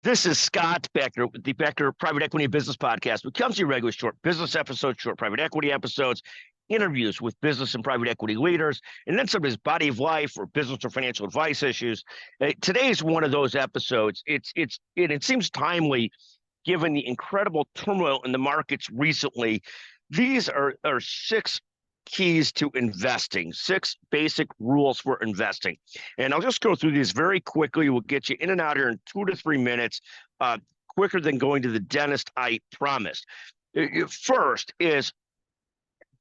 This is Scott Becker with the Becker Private Equity and Business Podcast, which comes to you regularly short business episodes, short private equity episodes, interviews with business and private equity leaders, and then some of his body of life or business or financial advice issues. Today is one of those episodes. It seems timely given the incredible turmoil in the markets recently. These are six keys to investing, six basic rules for investing. And I'll just go through these very quickly. We'll get you in and out here in 2 to 3 minutes, quicker than going to the dentist, I promise. First is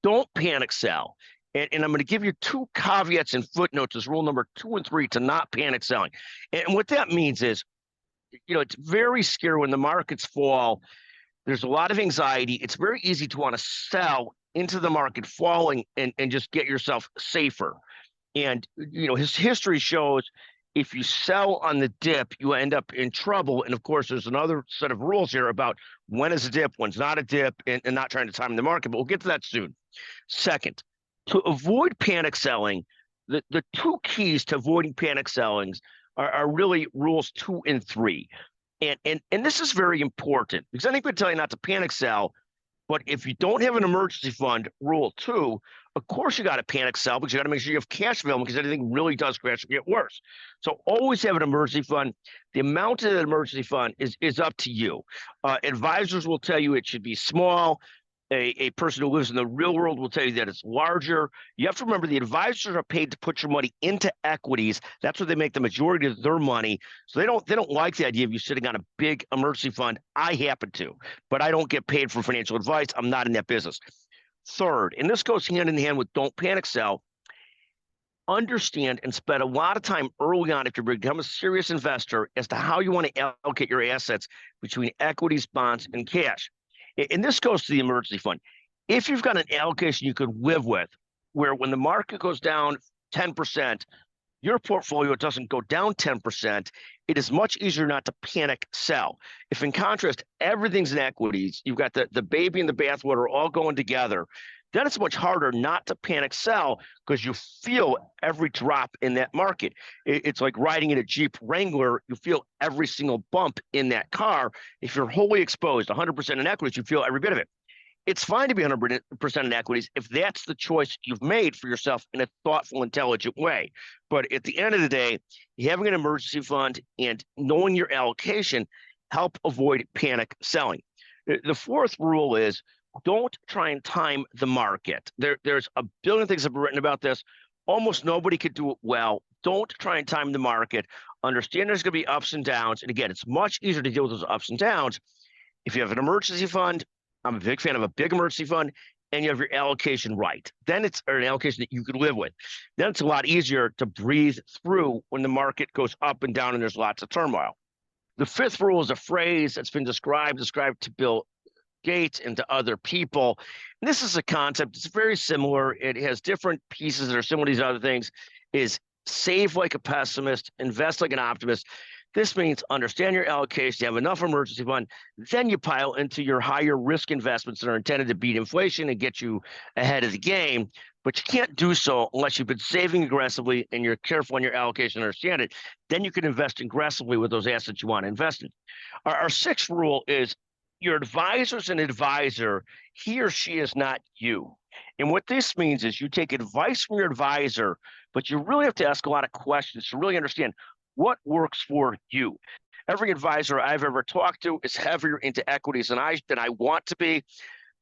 don't panic sell. And I'm going to give you two caveats and footnotes as rule number 2 and 3 to not panic selling. And what that means is, it's very scary when the markets fall. There's a lot of anxiety. It's very easy to want to sell into the market falling and just get yourself safer. And, his history shows if you sell on the dip, you end up in trouble. And of course, there's another set of rules here about when is a dip, when's not a dip, and not trying to time the market, but we'll get to that soon. Second, to avoid panic selling, the two keys to avoiding panic sellings are really rules 2 and 3. And this is very important because anybody tell you not to panic sell, but if you don't have an emergency fund, rule 2, of course you got to panic sell because you got to make sure you have cash available because anything really does crash or get worse. So always have an emergency fund. The amount of the emergency fund is up to you. Advisors will tell you it should be small. A person who lives in the real world will tell you that it's larger. You have to remember the advisors are paid to put your money into equities. That's where they make the majority of their money. So they don't like the idea of you sitting on a big emergency fund. I happen to, but I don't get paid for financial advice. I'm not in that business. Third, and this goes hand in hand with don't panic sell, understand and spend a lot of time early on if you become a serious investor as to how you want to allocate your assets between equities, bonds, and cash. And this goes to the emergency fund. If you've got an allocation you could live with, where when the market goes down 10%, your portfolio doesn't go down 10%, it is much easier not to panic sell. If in contrast, everything's in equities, you've got the baby and the bathwater all going together, then it's much harder not to panic sell because you feel every drop in that market. It's like riding in a Jeep Wrangler. You feel every single bump in that car. If you're wholly exposed, 100% in equities, you feel every bit of it. It's fine to be 100% in equities if that's the choice you've made for yourself in a thoughtful, intelligent way. But at the end of the day, having an emergency fund and knowing your allocation help avoid panic selling. The fourth rule is don't try and time the market. There's a billion things that have been written about this. Almost nobody could do it well. Don't try and time the market. Understand there's going to be ups and downs. And again, it's much easier to deal with those ups and downs if you have an emergency fund. I'm a big fan of a big emergency fund, and you have your allocation right. Then it's an allocation that you could live with. Then it's a lot easier to breathe through when the market goes up and down and there's lots of turmoil. The fifth rule is a phrase that's been described to Bill Gates and to other people. And this is a concept. It's very similar. It has different pieces that are similar to these other things. Is save like a pessimist, invest like an optimist. This means understand your allocation, you have enough emergency fund, then you pile into your higher risk investments that are intended to beat inflation and get you ahead of the game. But you can't do so unless you've been saving aggressively and you're careful on your allocation and understand it. Then you can invest aggressively with those assets you want to invest in. Our sixth rule is your advisor is an advisor. He or she is not you. And what this means is you take advice from your advisor, but you really have to ask a lot of questions to really understand what works for you. Every advisor I've ever talked to is heavier into equities than I want to be.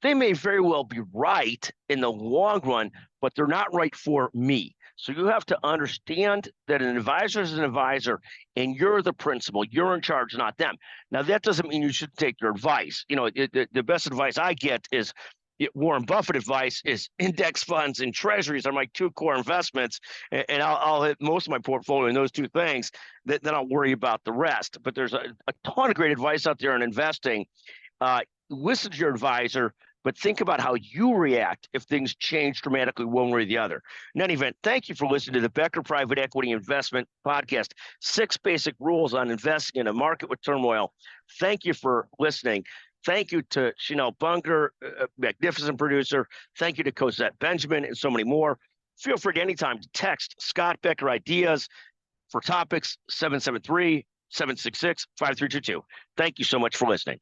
They may very well be right in the long run, but they're not right for me. So you have to understand that an advisor is an advisor and you're the principal. You're in charge, not them. Now, that doesn't mean you should take their advice. The best advice I get is Warren Buffett advice is index funds and treasuries are my two core investments. And I'll hit most of my portfolio in those two things. Then I'll worry about the rest. But there's a ton of great advice out there on investing. Listen to your advisor, but think about how you react if things change dramatically one way or the other. In any event, thank you for listening to the Becker Private Equity Investment Podcast. 6 basic rules on investing in a market with turmoil. Thank you for listening. Thank you to Chanel Bunker, a magnificent producer. Thank you to Cosette Benjamin and so many more. Feel free at any time to text Scott Becker ideas for topics 773 766-5322. Thank you so much for listening.